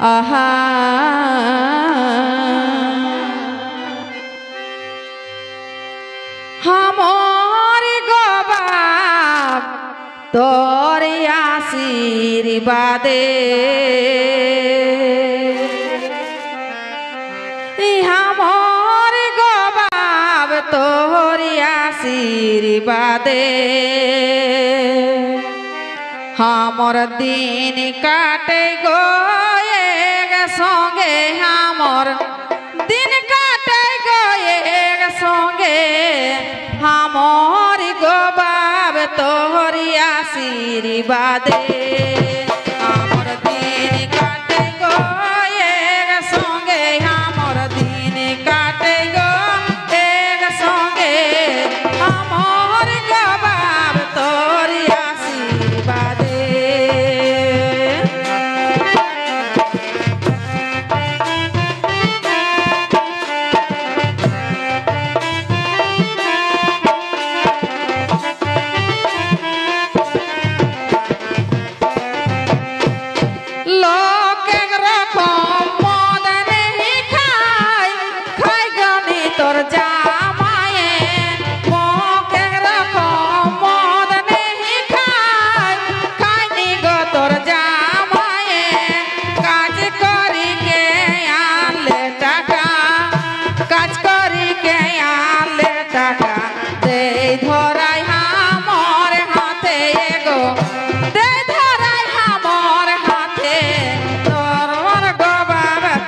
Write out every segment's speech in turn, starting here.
আহা আমার গবাব তোর আশীর্বাদে আমার গবাব তোর আশীর্বাদে আমার দিন কাটে গো এক সঙ্গে আমার দিন কাটে গো এক সঙ্গে আমার গবাব তোর আশীর্বাদে আমার দিন কাটে গো এক সঙ্গে আমার দিন কাটে গো এক সঙ্গে আমার গবাব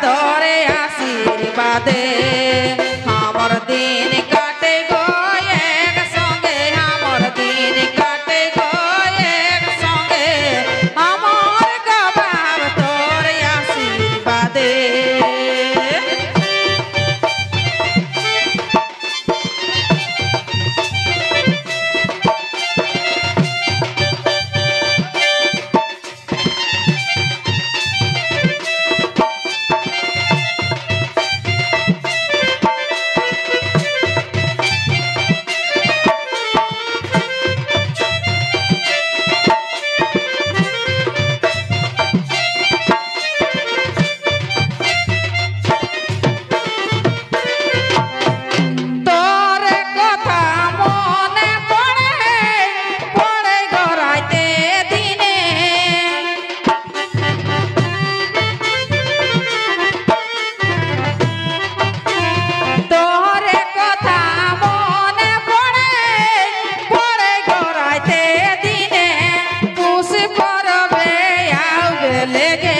তোর আশীর্বাদে আমার দিন কাটে গো এক সঙ্গে আমার দিন কাটে গো এক সঙ্গে আমার গবাব তোর আশীর্বাদে লেগে